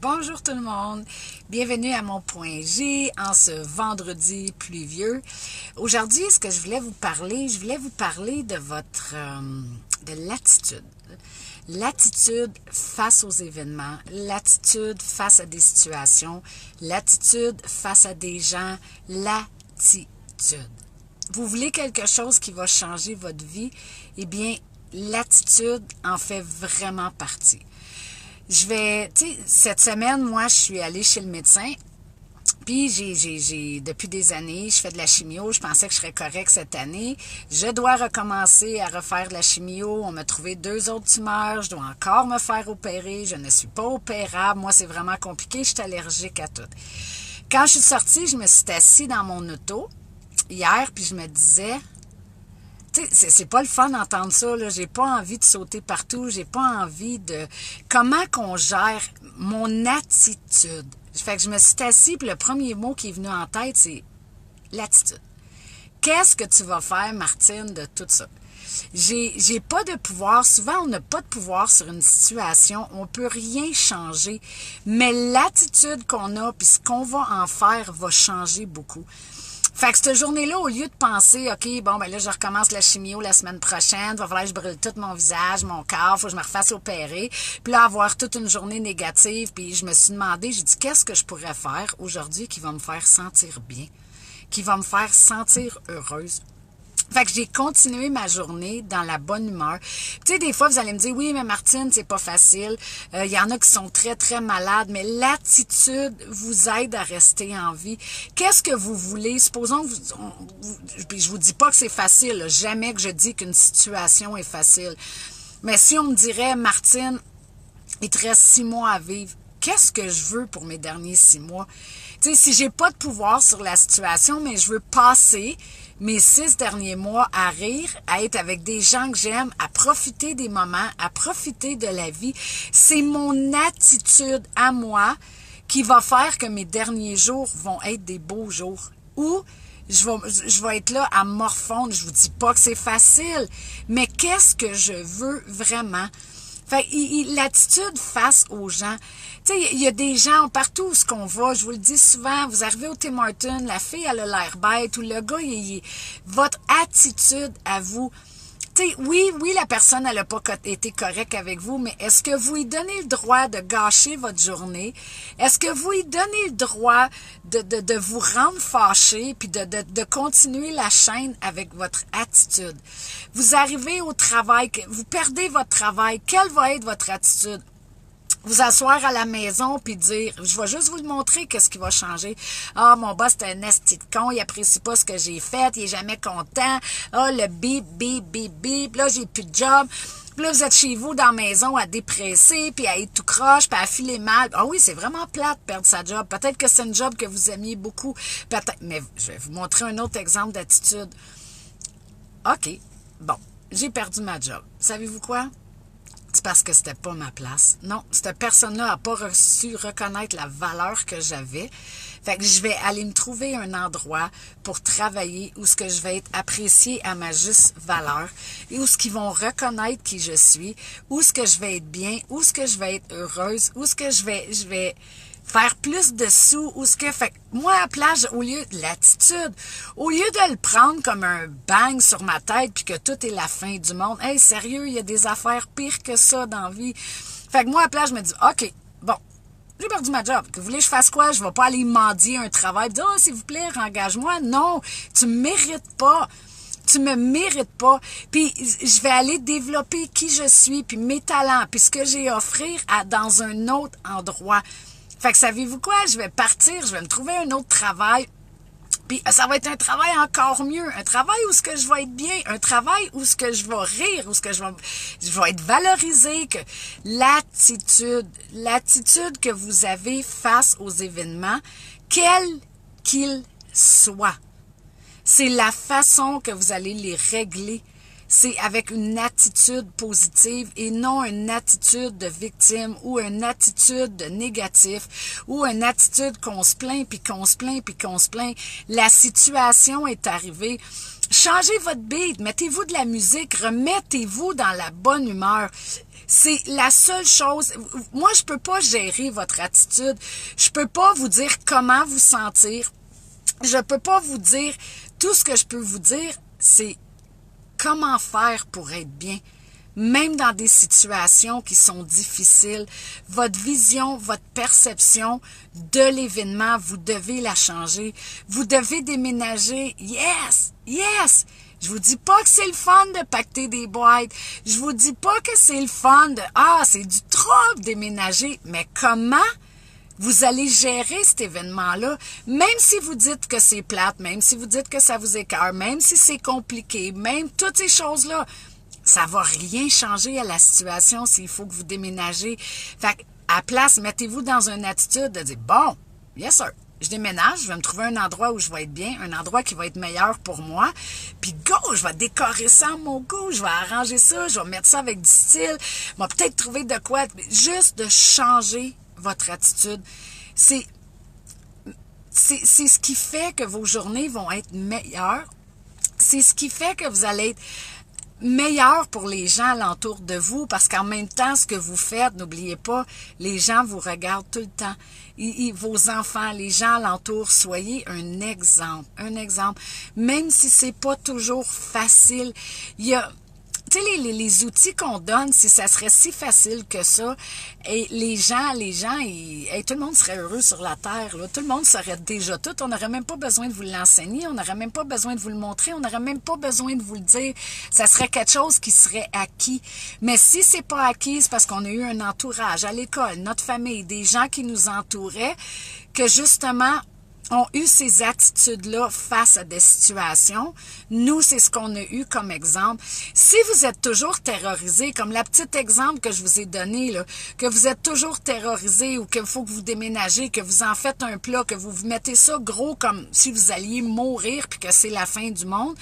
Bonjour tout le monde, bienvenue à mon point G en ce vendredi pluvieux. Aujourd'hui, ce que je voulais vous parler de votre de l'attitude. L'attitude face aux événements, l'attitude face à des situations, l'attitude face à des gens, l'attitude. Vous voulez quelque chose qui va changer votre vie? Eh bien, l'attitude en fait vraiment partie. Cette semaine, moi, je suis allée chez le médecin, puis depuis des années, je fais de la chimio, je pensais que je serais correcte cette année. Je dois recommencer à refaire de la chimio, on m'a trouvé 2 autres tumeurs, je dois encore me faire opérer, je ne suis pas opérable, moi, c'est vraiment compliqué, je suis allergique à tout. Quand je suis sortie, je me suis assise dans mon auto hier, puis je me disais... C'est pas le fun d'entendre ça, là. J'ai pas envie de sauter partout, j'ai pas envie de... Comment qu'on gère mon attitude? Fait que je me suis assise, puis le premier mot qui est venu en tête, c'est l'attitude. Qu'est-ce que tu vas faire, Martine, de tout ça? J'ai pas de pouvoir. Souvent, on n'a pas de pouvoir sur une situation. On peut rien changer. Mais l'attitude qu'on a, puis ce qu'on va en faire, va changer beaucoup. Fait que cette journée-là, au lieu de penser, OK, bon, ben là, je recommence la chimio la semaine prochaine, va falloir que je brûle tout mon visage, mon corps, faut que je me refasse opérer, puis là, avoir toute une journée négative, puis je me suis demandé, j'ai dit, qu'est-ce que je pourrais faire aujourd'hui qui va me faire sentir bien, qui va me faire sentir heureuse? Fait que j'ai continué ma journée dans la bonne humeur. Tu sais, des fois, vous allez me dire, oui, mais Martine, c'est pas facile. Il y en a qui sont très, très malades, mais l'attitude vous aide à rester en vie. Qu'est-ce que vous voulez? Supposons que puis je vous dis pas que c'est facile, là. Jamais que je dis qu'une situation est facile. Mais si on me dirait, Martine, il te reste 6 mois à vivre, qu'est-ce que je veux pour mes derniers 6 mois? Tu sais, si j'ai pas de pouvoir sur la situation, mais je veux passer mes 6 derniers mois à rire, à être avec des gens que j'aime, à profiter des moments, à profiter de la vie, c'est mon attitude à moi qui va faire que mes derniers jours vont être des beaux jours. Ou je vais être là à morfondre. Je vous dis pas que c'est facile, mais qu'est-ce que je veux vraiment? Fait l'attitude face aux gens. Tu sais, il y a des gens partout où ce qu'on va, je vous le dis souvent, vous arrivez au Tim Hortons, la fille, elle a l'air bête, ou le gars, votre attitude à vous. Tu sais, oui, la personne, elle n'a pas été correcte avec vous, mais est-ce que vous lui donnez le droit de gâcher votre journée? Est-ce que vous lui donnez le droit de vous rendre fâché puis de continuer la chaîne avec votre attitude? Vous arrivez au travail, vous perdez votre travail, quelle va être votre attitude? Vous asseoir à la maison puis dire, je vais juste vous le montrer qu'est-ce qui va changer. Ah, mon boss, c'est un esti de con, il apprécie pas ce que j'ai fait, il est jamais content. Ah, le bip, là, j'ai plus de job. Puis là, vous êtes chez vous dans la maison à dépresser, puis à être tout croche, puis à filer mal. Ah oui, c'est vraiment plate de perdre sa job. Peut-être que c'est une job que vous aimiez beaucoup. Peut-être, mais je vais vous montrer un autre exemple d'attitude. OK, bon, j'ai perdu ma job. Savez-vous quoi? C'est parce que c'était pas ma place. Non, cette personne-là n'a pas reçu reconnaître la valeur que j'avais. Fait que je vais aller me trouver un endroit pour travailler où ce que je vais être appréciée à ma juste valeur et où ce qu'ils vont reconnaître qui je suis, où ce que je vais être bien, où ce que je vais être heureuse, où ce que je vais faire plus de sous, ou ce que fait que moi, à la plage, au lieu de l'attitude, au lieu de le prendre comme un bang sur ma tête puis que tout est la fin du monde, hey, sérieux, il y a des affaires pires que ça dans la vie. Fait que moi, à la plage, je me dis, OK, bon, j'ai perdu ma job. Que vous voulez que je fasse quoi? Je vais pas aller mendier un travail, dire, oh, s'il vous plaît, engage-moi. Non, tu me mérites pas. Tu me mérites pas. Puis je vais aller développer qui je suis, puis mes talents, puis ce que j'ai à offrir dans un autre endroit. Fait que savez-vous quoi? Je vais partir, je vais me trouver un autre travail. Puis ça va être un travail encore mieux. Un travail où ce que je vais être bien. Un travail où ce que je vais rire, où ce que je vais être valorisé. Que l'attitude que vous avez face aux événements, quels qu'ils soient, c'est la façon que vous allez les régler. C'est avec une attitude positive et non une attitude de victime ou une attitude de négatif ou une attitude qu'on se plaint puis qu'on se plaint puis qu'on se plaint. La situation est arrivée. Changez votre beat, mettez-vous de la musique, remettez-vous dans la bonne humeur. C'est la seule chose. Moi, je peux pas gérer votre attitude. Je peux pas vous dire comment vous sentir. Je peux pas vous dire. Tout ce que je peux vous dire, c'est comment faire pour être bien. Même dans des situations qui sont difficiles, votre vision, votre perception de l'événement, vous devez la changer. Vous devez déménager. Yes! Yes! Je vous dis pas que c'est le fun de pacter des boîtes. Je vous dis pas que c'est le fun de c'est du trouble déménager. Mais comment vous allez gérer cet événement-là? Même si vous dites que c'est plate, même si vous dites que ça vous écœure, même si c'est compliqué, même toutes ces choses-là, ça va rien changer à la situation s'il faut que vous déménagez. Fait à place, mettez-vous dans une attitude de dire, bon, yes sir, je déménage, je vais me trouver un endroit où je vais être bien, un endroit qui va être meilleur pour moi. Puis go, je vais décorer ça à mon goût, je vais arranger ça, je vais mettre ça avec du style. Je vais peut-être trouver de quoi. Juste de changer votre attitude. C'est ce qui fait que vos journées vont être meilleures. C'est ce qui fait que vous allez être meilleur pour les gens alentour de vous, parce qu'en même temps, ce que vous faites, n'oubliez pas, les gens vous regardent tout le temps. Vos enfants, les gens alentour, soyez un exemple. Un exemple. Même si c'est pas toujours facile, il y a... Tu sais, les outils qu'on donne, si ça serait si facile que ça, et les gens, tout le monde serait heureux sur la Terre, là. Tout le monde saurait déjà tout. On n'aurait même pas besoin de vous l'enseigner, on n'aurait même pas besoin de vous le montrer, on n'aurait même pas besoin de vous le dire. Ça serait quelque chose qui serait acquis. Mais si c'est pas acquis, c'est parce qu'on a eu un entourage à l'école, notre famille, des gens qui nous entouraient, que justement, ont eu ces attitudes-là face à des situations. Nous, c'est ce qu'on a eu comme exemple. Si vous êtes toujours terrorisé, comme la petite exemple que je vous ai donné, là, que vous êtes toujours terrorisé ou qu'il faut que vous déménagez, que vous en faites un plat, que vous mettez ça gros comme si vous alliez mourir puis que c'est la fin du monde,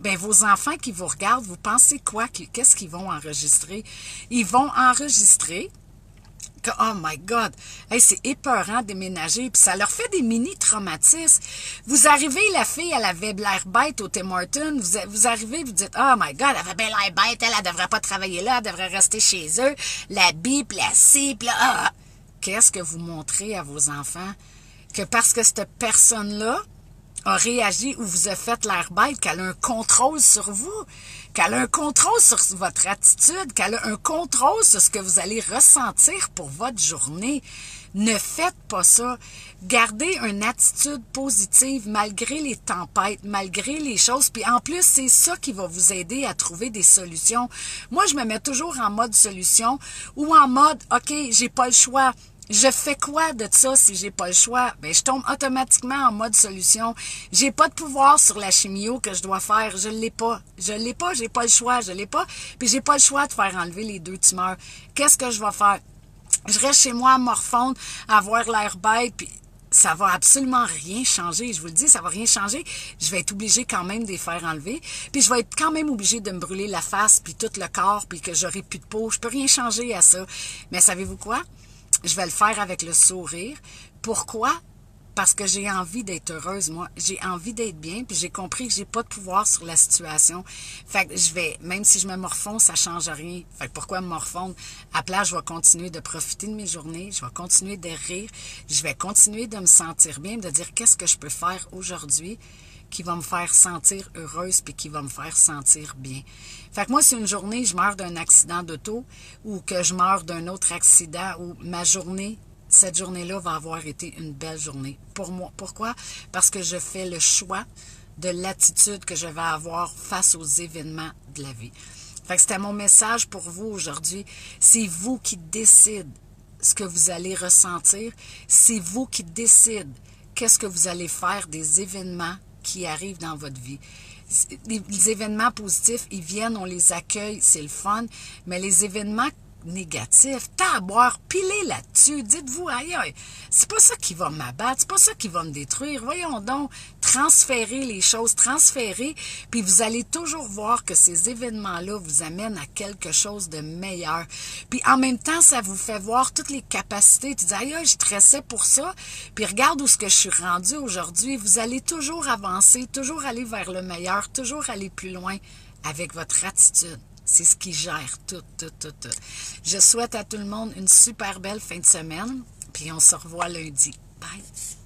ben vos enfants qui vous regardent, vous pensez quoi? Qu'est-ce qu'ils vont enregistrer? Ils vont enregistrer que, oh my God, hey, c'est épeurant de déménager, puis ça leur fait des mini-traumatismes. Vous arrivez, la fille, elle avait l'air bête au Tim Hortons, vous arrivez, vous dites, oh my God, elle avait bien l'air bête, elle devrait pas travailler là, elle devrait rester chez eux, la bip, la ci, puis là, Qu'est-ce que vous montrez à vos enfants? Que parce que cette personne-là a réagi ou vous a fait l'air bête, qu'elle a un contrôle sur vous, qu'elle a un contrôle sur votre attitude, qu'elle a un contrôle sur ce que vous allez ressentir pour votre journée. Ne faites pas ça. Gardez une attitude positive malgré les tempêtes, malgré les choses. Puis en plus, c'est ça qui va vous aider à trouver des solutions. Moi, je me mets toujours en mode solution ou en mode, OK, j'ai pas le choix. Je fais quoi de ça si j'ai pas le choix? Ben, je tombe automatiquement en mode solution. J'ai pas de pouvoir sur la chimio que je dois faire. Je l'ai pas. J'ai pas le choix. Je l'ai pas. Puis j'ai pas le choix de faire enlever les 2 tumeurs. Qu'est-ce que je vais faire? Je reste chez moi à morfondre, à avoir l'air bête, puis ça va absolument rien changer. Je vous le dis, ça va rien changer. Je vais être obligée quand même de les faire enlever. Puis je vais être quand même obligée de me brûler la face, puis tout le corps, puis que j'aurai plus de peau. Je peux rien changer à ça. Mais savez-vous quoi? Je vais le faire avec le sourire. Pourquoi? Parce que j'ai envie d'être heureuse, moi. J'ai envie d'être bien, puis j'ai compris que j'ai pas de pouvoir sur la situation. Fait que je vais, même si je me morfonds, ça change rien. Fait que pourquoi me morfondre? À place, je vais continuer de profiter de mes journées, je vais continuer de rire, je vais continuer de me sentir bien, de dire qu'est-ce que je peux faire aujourd'hui qui va me faire sentir heureuse puis qui va me faire sentir bien. Fait que moi, si une journée, je meurs d'un accident d'auto ou que je meurs d'un autre accident ou ma journée, cette journée-là va avoir été une belle journée pour moi. Pourquoi? Parce que je fais le choix de l'attitude que je vais avoir face aux événements de la vie. Fait que c'était mon message pour vous aujourd'hui. C'est vous qui décidez ce que vous allez ressentir. C'est vous qui décidez qu'est-ce que vous allez faire des événements qui arrivent dans votre vie. Les événements positifs, ils viennent, on les accueille, c'est le fun, mais les événements négatifs, t'as à boire, pilez là-dessus, dites-vous, aïe, aïe, c'est pas ça qui va m'abattre, c'est pas ça qui va me détruire, voyons donc, transférez les choses, transférez, puis vous allez toujours voir que ces événements-là vous amènent à quelque chose de meilleur. Puis en même temps, ça vous fait voir toutes les capacités, tu dis, aïe, aïe, je stressais pour ça, puis regarde où ce que je suis rendue aujourd'hui, vous allez toujours avancer, toujours aller vers le meilleur, toujours aller plus loin avec votre attitude. C'est ce qui gère tout, tout, tout, tout. Je souhaite à tout le monde une super belle fin de semaine, puis on se revoit lundi. Bye!